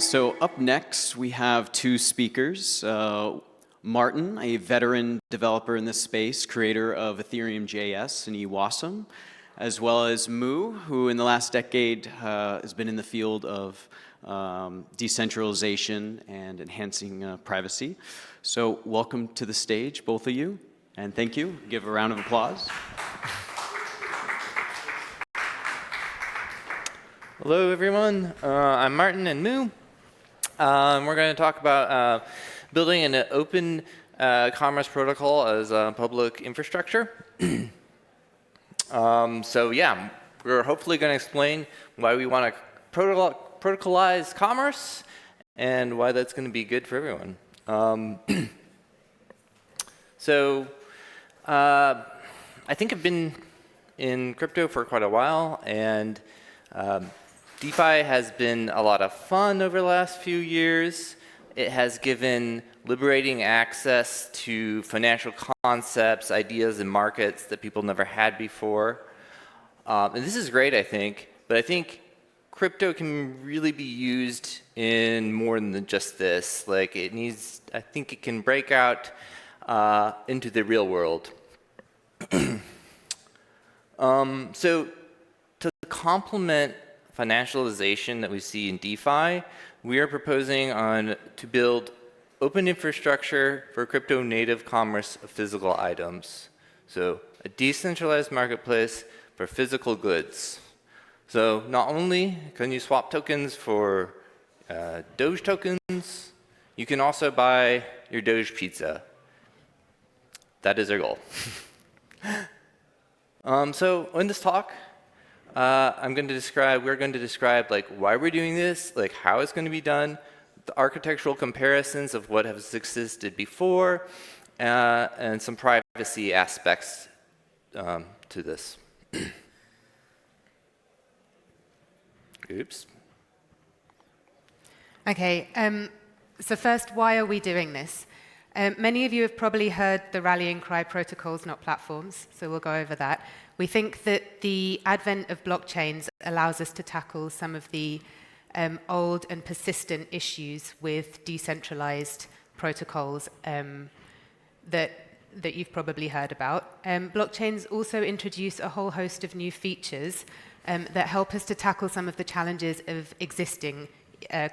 So up next, we have two speakers. Martin, a veteran developer in this space, creator of Ethereum JS and eWasm, as well as Mu, who in the last decade has been in the field of decentralization and enhancing privacy. So welcome to the stage, both of you, and thank you. Give a round of applause. Hello, everyone. I'm Martin and Mu. We're going to talk about building an open commerce protocol as a public infrastructure. So yeah, we're hopefully going to explain why we want to protocolize commerce and why that's going to be good for everyone. So I think I've been in crypto for quite a while, and DeFi has been a lot of fun over the last few years. It has given liberating access to financial concepts, ideas, and markets that people never had before. And this is great, I think, but I think crypto can really be used in more than just this. Like, it needs, I think it can break out into the real world. So to complement financialization that we see in DeFi, we are proposing to build open infrastructure for crypto-native commerce of physical items. So a decentralized marketplace for physical goods. So not only can you swap tokens for Doge tokens, you can also buy your Doge pizza. That is our goal. So in this talk, we're going to describe like why we're doing this, like how it's going to be done, the architectural comparisons of what has existed before, and some privacy aspects to this. Oops. Okay, so first, why are we doing this? Many of you have probably heard the rallying cry, protocols, not platforms, so we'll go over that. We think that the advent of blockchains allows us to tackle some of the old and persistent issues with decentralized protocols that you've probably heard about. Blockchains also introduce a whole host of new features that help us to tackle some of the challenges of existing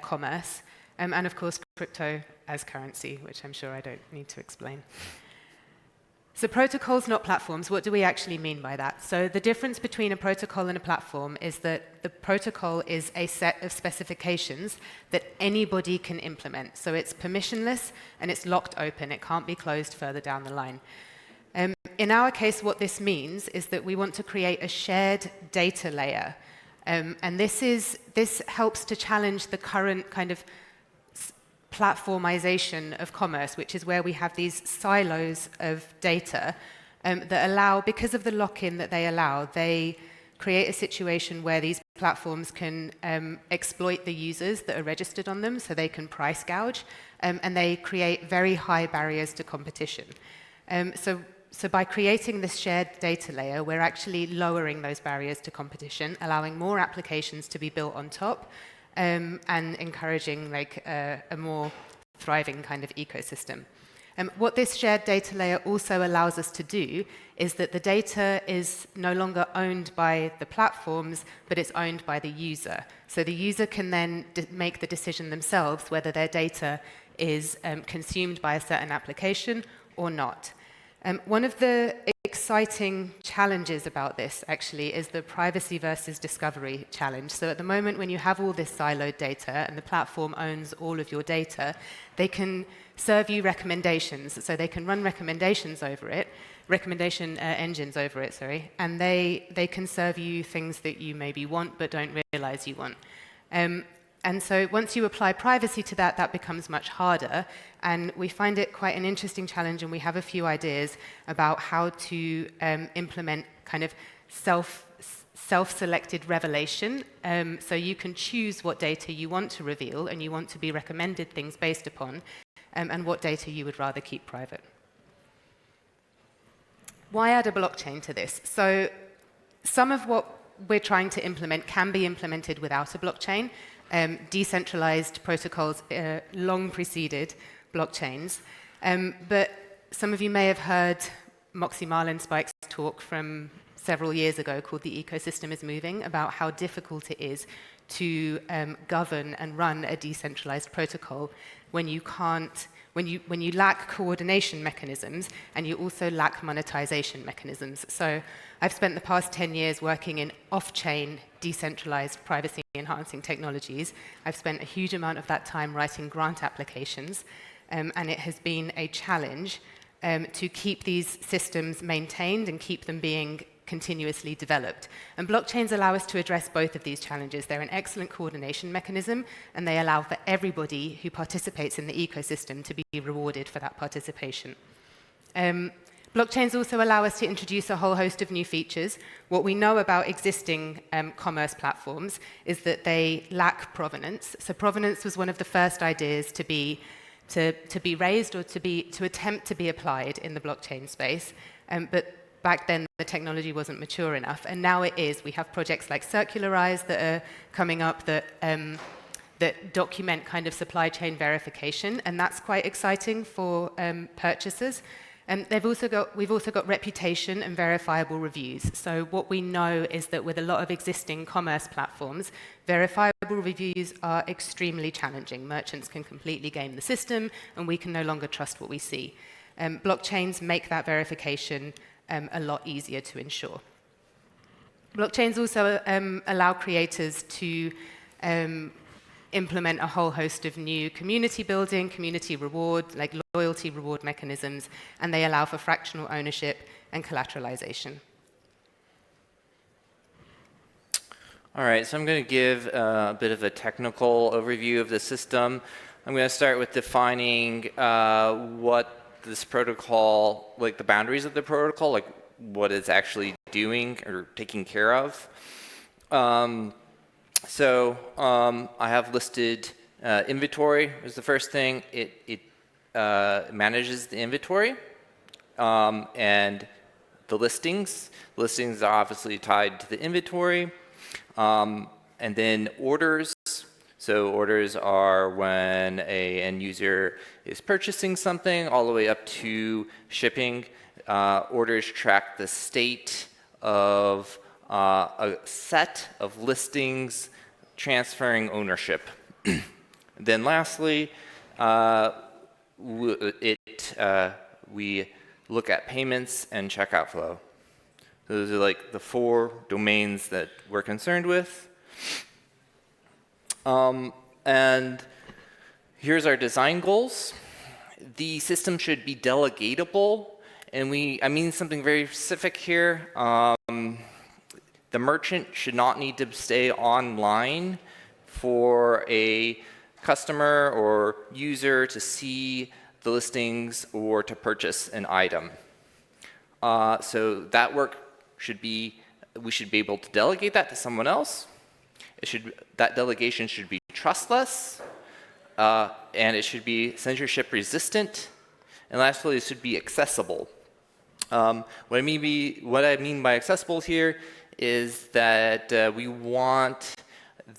commerce, and of course crypto as currency, which I'm sure I don't need to explain. So protocols, not platforms, what do we actually mean by that? So the difference between a protocol and a platform is that the protocol is a set of specifications that anybody can implement. So it's permissionless and it's locked open. It can't be closed further down the line. In our case, what this means is that we want to create a shared data layer. And this helps to challenge the current kind of platformization of commerce, which is where we have these silos of data that allow, because of the lock-in that they allow, they create a situation where these platforms can exploit the users that are registered on them, so they can price gouge, and they create very high barriers to competition. So by creating this shared data layer, we're actually lowering those barriers to competition, allowing more applications to be built on top, and encouraging like a more thriving kind of ecosystem. What this shared data layer also allows us to do is that the data is no longer owned by the platforms, but it's owned by the user. So the user can then make the decision themselves whether their data is consumed by a certain application or not. One of the exciting challenges about this, actually, is the privacy versus discovery challenge. So at the moment, when you have all this siloed data and the platform owns all of your data, they can serve you recommendations. So they can run recommendations over it, recommendation engines over it, sorry, and they can serve you things that you maybe want but don't realize you want. And so once you apply privacy to that, that becomes much harder. And we find it quite an interesting challenge, and we have a few ideas about how to implement kind of self-selected revelation. So you can choose what data you want to reveal and you want to be recommended things based upon, and what data you would rather keep private. Why add a blockchain to this? So some of what we're trying to implement can be implemented without a blockchain. Decentralized protocols long preceded blockchains. But some of you may have heard Moxie Marlinspike's talk from several years ago called The Ecosystem is Moving, about how difficult it is to govern and run a decentralized protocol when you can't, when you lack coordination mechanisms and you also lack monetization mechanisms. So I've spent the past 10 years working in off-chain decentralized privacy-enhancing technologies. I've spent a huge amount of that time writing grant applications, and it has been a challenge to keep these systems maintained and keep them being continuously developed. And blockchains allow us to address both of these challenges. They're an excellent coordination mechanism, and they allow for everybody who participates in the ecosystem to be rewarded for that participation. Blockchains also allow us to introduce a whole host of new features. What we know about existing commerce platforms is that they lack provenance. So provenance was one of the first ideas to be raised or to attempt to be applied in the blockchain space. But back then, the technology wasn't mature enough, and now it is. We have projects like Circularize that are coming up that document kind of supply chain verification, and that's quite exciting for purchasers. We've also got reputation and verifiable reviews. So what we know is that with a lot of existing commerce platforms, verifiable reviews are extremely challenging. Merchants can completely game the system, and we can no longer trust what we see. Blockchains make that verification a lot easier to ensure. Blockchains also allow creators to implement a whole host of new community building, community reward, like loyalty reward mechanisms, and they allow for fractional ownership and collateralization. All right, so I'm going to give a bit of a technical overview of the system. I'm going to start with defining what this protocol, like the boundaries of the protocol, like what it's actually doing or taking care of. I have listed inventory is the first thing. It manages the inventory and the listings. Listings are obviously tied to the inventory. And then orders. So orders are when an end user is purchasing something all the way up to shipping. Orders track the state of a set of listings transferring ownership. Then lastly, we look at payments and checkout flow. Those are like the 4 domains that we're concerned with. And here's our design goals. The system should be delegatable, and I mean something very specific here. The merchant should not need to stay online for a customer or user to see the listings or to purchase an item. So that work we should be able to delegate that to someone else. That delegation should be trustless, and it should be censorship resistant, and lastly, it should be accessible. What I mean by accessible here is that we want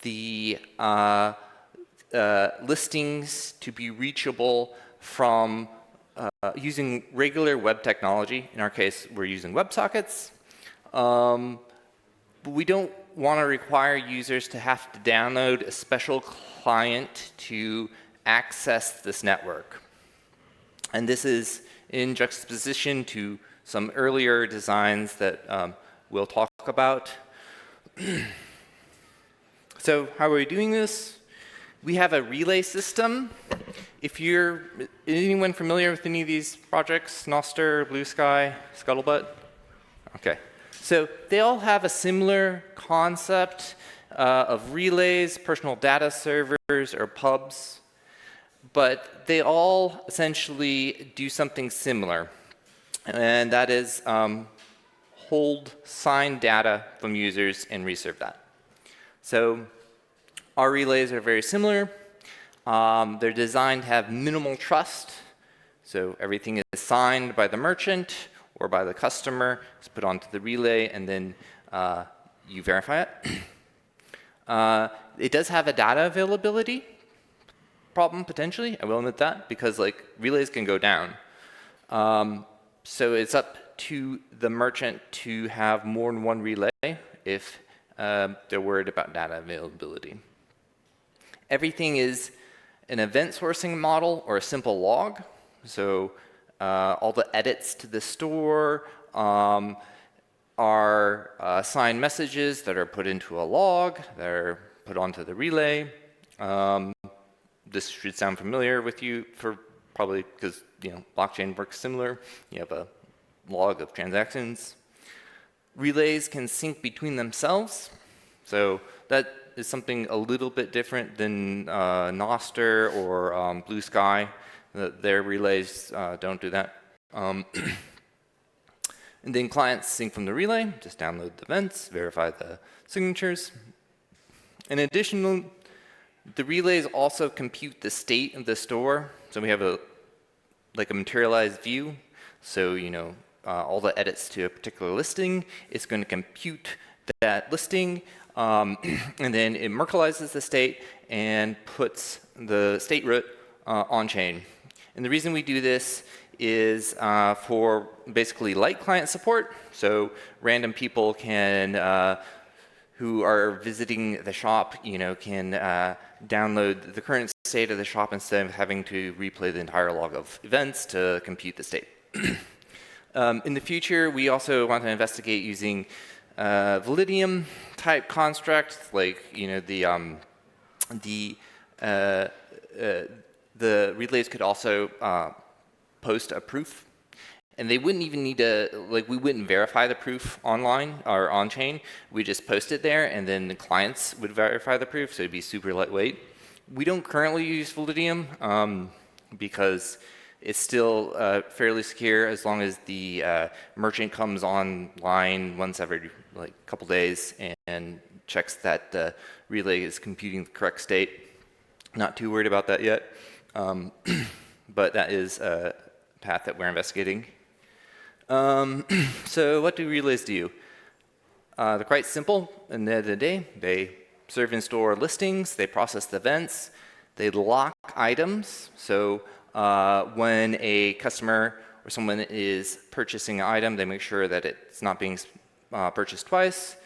the listings to be reachable from using regular web technology. In our case, we're using WebSockets. But we don't want to require users to have to download a special client to access this network. And this is in juxtaposition to some earlier designs that we'll talk about. So how are we doing this? We have a relay system. If anyone familiar with any of these projects, Noster, Blue Sky, Scuttlebutt? Okay. So they all have a similar concept of relays, personal data servers, or pubs, but they all essentially do something similar, and that is hold signed data from users and reserve that. So our relays are very similar. They're designed to have minimal trust, so everything is signed by the merchant or by the customer, it's put onto the relay, and then you verify it. It does have a data availability problem potentially, I will admit that, because like relays can go down. So it's up to the merchant to have more than one relay if they're worried about data availability. Everything is an event sourcing model or a simple log. So all the edits to the store are signed messages that are put into a log, that are put onto the relay. This should sound familiar with you for probably because blockchain works similar. You have a log of transactions. Relays can sync between themselves. So that is something a little bit different than Nostr or Blue Sky. Their relays don't do that. And then clients sync from the relay, just download the events, verify the signatures. In addition, the relays also compute the state of the store. So we have a materialized view. So all the edits to a particular listing, it's going to compute that listing, and then it Merkleizes the state and puts the state root on chain. And the reason we do this is for basically light client support. So random people can who are visiting the shop, can download the current state of the shop instead of having to replay the entire log of events to compute the state. In the future, we also want to investigate using Validium type constructs, like the relays could also post a proof. And they wouldn't even need to, we wouldn't verify the proof online or on chain. We just post it there, and then the clients would verify the proof, so it'd be super lightweight. We don't currently use Validium because it's still fairly secure as long as the merchant comes online once every couple days and checks that the relay is computing the correct state. Not too worried about that yet, but that is a path that we're investigating. So what do relays do? They're quite simple. At the end of the day, they serve and store listings, they process the events, they lock items. So when a customer or someone is purchasing an item, they make sure that it's not being purchased twice.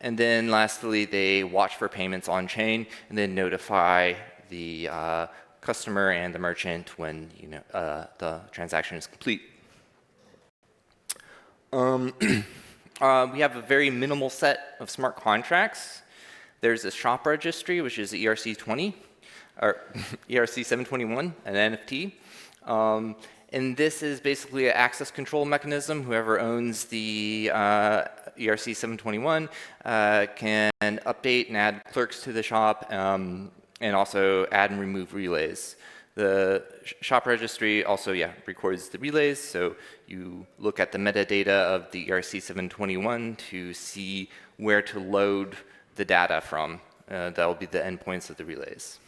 And then lastly, they watch for payments on chain and then notify the customer and the merchant when the transaction is complete. We have a very minimal set of smart contracts. There's a shop registry, which is the ERC20, or ERC721, an NFT. And this is basically an access control mechanism. Whoever owns the ERC721 can update and add clerks to the shop and also add and remove relays. The shop registry also, records the relays, so you look at the metadata of the ERC721 to see where to load the data from. That will be the endpoints of the relays.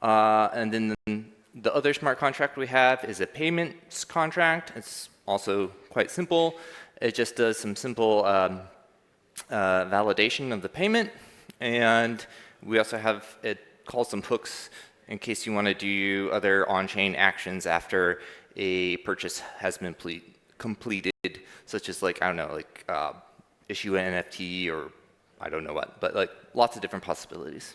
And then the other smart contract we have is a payments contract. It's also quite simple. It just does some simple validation of the payment, and we also have, it calls some hooks in case you want to do other on-chain actions after a purchase has been completed, such as issue an NFT or I don't know what, but lots of different possibilities.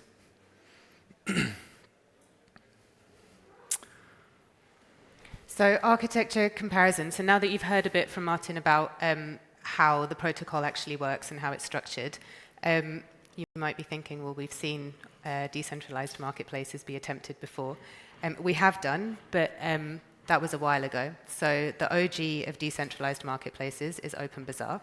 So architecture comparison. So now that you've heard a bit from Martin about how the protocol actually works and how it's structured, you might be thinking, well, we've seen decentralized marketplaces be attempted before. We have done, but that was a while ago. So the OG of decentralized marketplaces is OpenBazaar.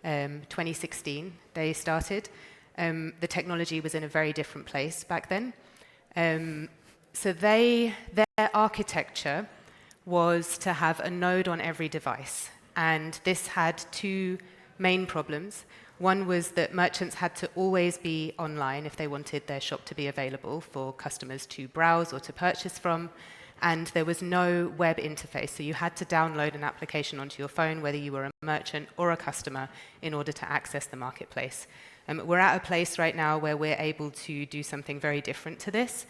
2016, they started. The technology was in a very different place back then. So their architecture was to have a node on every device. And this had two main problems. One was that merchants had to always be online if they wanted their shop to be available for customers to browse or to purchase from. and there was no web interface. So you had to download an application onto your phone, whether you were a merchant or a customer, in order to access the marketplace. We're at a place right now where we're able to do something very different to this.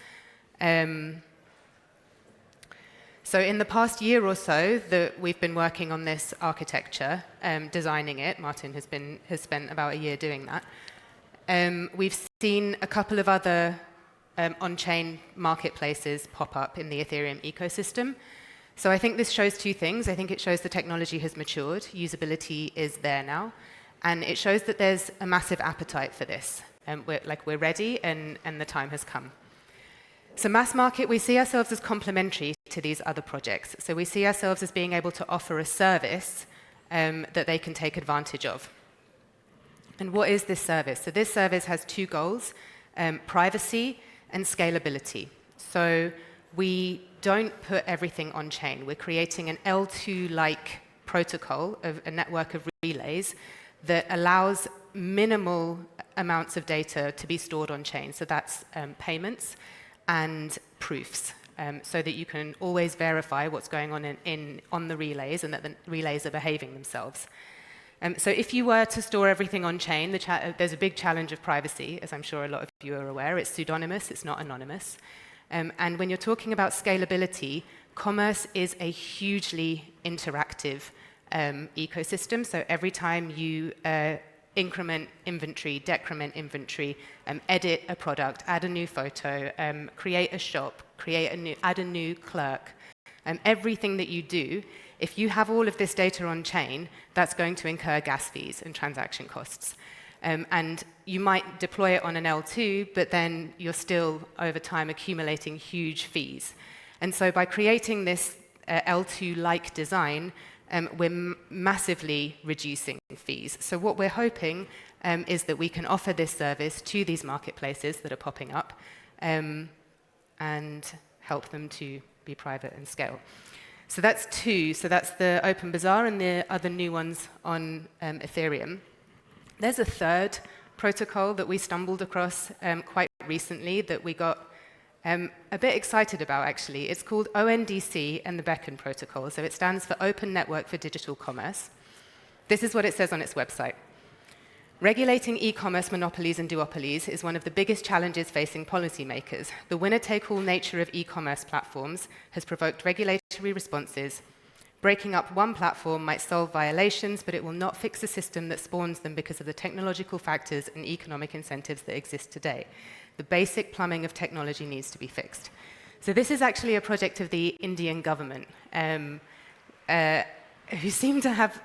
So in the past year or so that we've been working on this architecture, designing it, Martin has spent about a year doing that. We've seen a couple of other on-chain marketplaces pop up in the Ethereum ecosystem. So I think this shows two things. I think it shows the technology has matured, usability is there now, and it shows that there's a massive appetite for this. We're ready, and the time has come. So mass market, we see ourselves as complementary to these other projects. So we see ourselves as being able to offer a service that they can take advantage of. And what is this service? So this service has two goals, privacy and scalability. So we don't put everything on chain. We're creating an L2-like protocol of a network of relays that allows minimal amounts of data to be stored on chain. So that's payments and proofs, so that you can always verify what's going on on the relays and that the relays are behaving themselves. So if you were to store everything on chain, there's a big challenge of privacy, as I'm sure a lot of you are aware. It's pseudonymous, it's not anonymous. And when you're talking about scalability, commerce is a hugely interactive ecosystem. So every time you increment inventory, decrement inventory, edit a product, add a new photo, create a shop, add a new clerk. Everything that you do, if you have all of this data on chain, that's going to incur gas fees and transaction costs. And you might deploy it on an L2, but then you're still, over time, accumulating huge fees. And so by creating this L2-like design, we're massively reducing fees. So what we're hoping is that we can offer this service to these marketplaces that are popping up and help them to be private and scale. So that's two. So that's the Open Bazaar and the other new ones on Ethereum. There's a third protocol that we stumbled across quite recently that we got a bit excited about, actually. It's called ONDC and the Beche protocol. So it stands for Open Network for Digital Commerce. This is what it says on its website. Regulating e-commerce monopolies and duopolies is one of the biggest challenges facing policymakers. The winner-take-all nature of e-commerce platforms has provoked regulatory responses. Breaking up one platform might solve violations, but it will not fix a system that spawns them because of the technological factors and economic incentives that exist today. The basic plumbing of technology needs to be fixed. So this is actually a project of the Indian government, who seem to have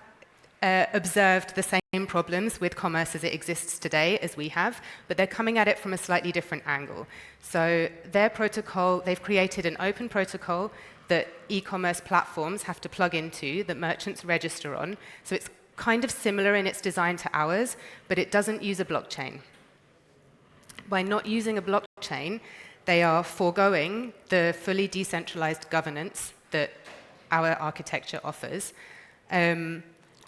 observed the same problems with commerce as it exists today as we have, but they're coming at it from a slightly different angle. So their protocol, they've created an open protocol that e-commerce platforms have to plug into, that merchants register on. So it's kind of similar in its design to ours, but it doesn't use a blockchain. By not using a blockchain, they are foregoing the fully decentralized governance that our architecture offers.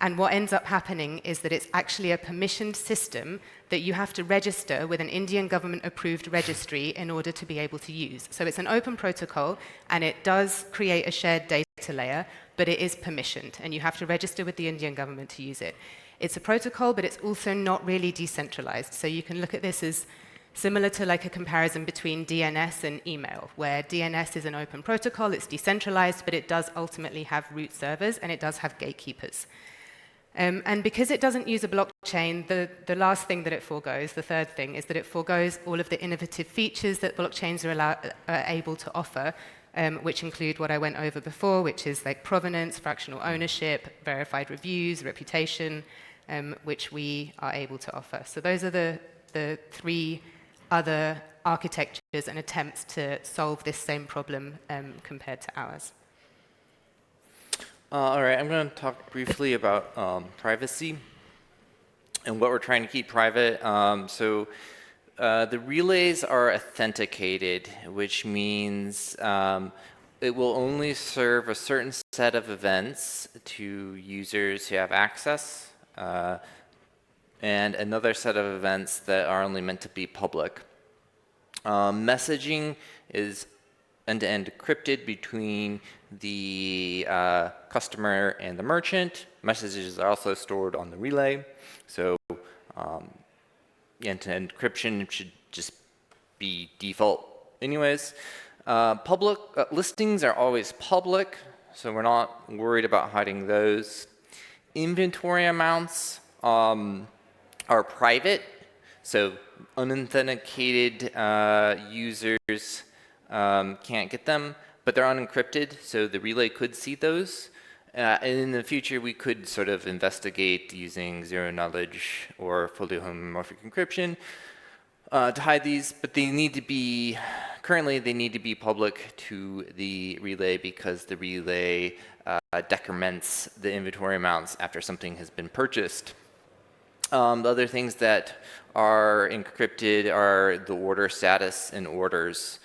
And what ends up happening is that it's actually a permissioned system that you have to register with an Indian government-approved registry in order to be able to use. So it's an open protocol, and it does create a shared data layer, but it is permissioned, and you have to register with the Indian government to use it. It's a protocol, but it's also not really decentralized. So you can look at this as similar to like a comparison between DNS and email, where DNS is an open protocol, it's decentralized, but it does ultimately have root servers, and it does have gatekeepers. And because it doesn't use a blockchain, the last thing that it foregoes, the third thing, is that it foregoes all of the innovative features that blockchains are able to offer, which include what I went over before, which is like provenance, fractional ownership, verified reviews, reputation, which we are able to offer. So those are the three other architectures and attempts to solve this same problem compared to ours. All right, I'm going to talk briefly about privacy and what we're trying to keep private. The relays are authenticated, which means it will only serve a certain set of events to users who have access, and another set of events that are only meant to be public. Messaging is end-to-end encrypted between the customer and the merchant. Messages are also stored on the relay. So end-to-end encryption should just be default anyways. Public listings are always public, so we're not worried about hiding those. Inventory amounts are private, so unauthenticated users can't get them, but they're unencrypted, so the relay could see those. And in the future, we could sort of investigate using zero-knowledge or fully homomorphic encryption to hide these, but they need to be, currently they need to be public to the relay because the relay decrements the inventory amounts after something has been purchased. The other things that are encrypted are the order status and orders.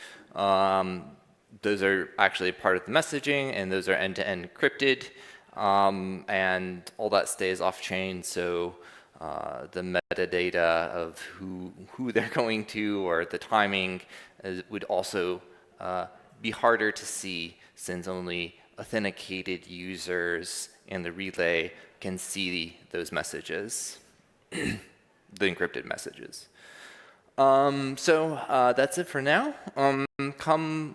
Those are actually part of the messaging, and those are end-to-end encrypted, and all that stays off-chain, so the metadata of who they're going to or the timing would also be harder to see, since only authenticated users and the relay can see those messages, the encrypted messages. So that's it for now. Come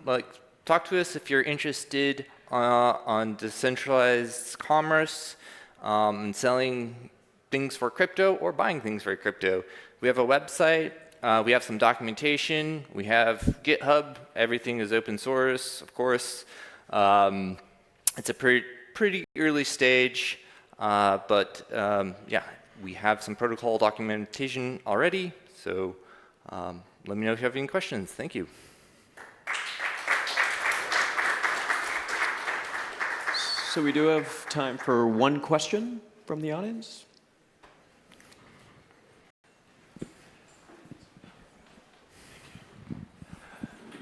talk to us if you're interested on decentralized commerce and selling things for crypto or buying things for crypto. We have a website. We have some documentation. We have GitHub. Everything is open source, of course. It's a pretty early stage, but yeah, we have some protocol documentation already. So let me know if you have any questions. Thank you. So we do have time for one question from the audience.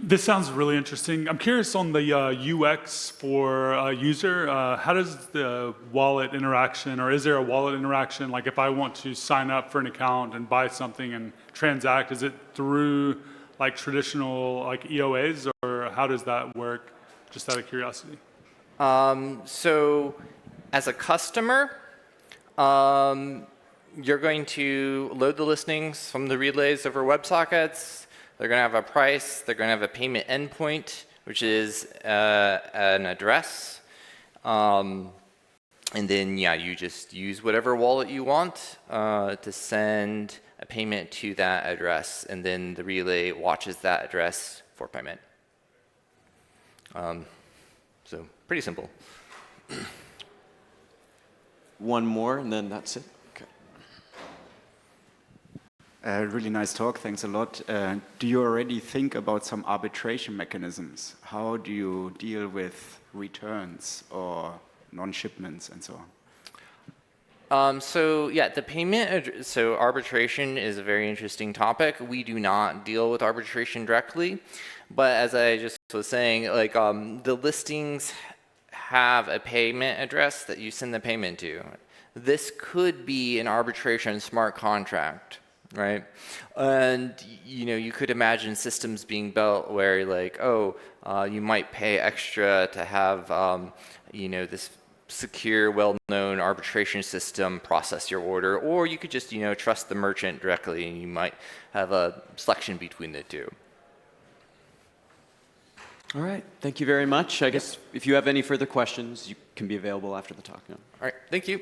This sounds really interesting. I'm curious on the UX for a user. How does the wallet interaction, or is there a wallet interaction? Like if I want to sign up for an account and buy something and transact, is it through like traditional like EOAs, or how does that work? Just out of curiosity. So as a customer, you're going to load the listings from the relays over WebSockets. They're going to have a price. They're going to have a payment endpoint, which is an address. And then, yeah, you just use whatever wallet you want to send a payment to that address. And then the relay watches that address for payment. So pretty simple. One more, and then that's it. Really nice talk, thanks a lot. Do you already think about some arbitration mechanisms? How do you deal with returns or non-shipments and so on? So yeah, the payment, so arbitration is a very interesting topic. We do not deal with arbitration directly, but as I just was saying, like the listings have a payment address that you send the payment to. This could be an arbitration smart contract, right? And you know, you could imagine systems being built where like, oh, you might pay extra to have you know, this secure, well-known arbitration system process your order, or you could just, you know, trust the merchant directly, and you might have a selection between the two. All right, thank you very much. I guess if you have any further questions, you can be available after the talk now. All right, thank you.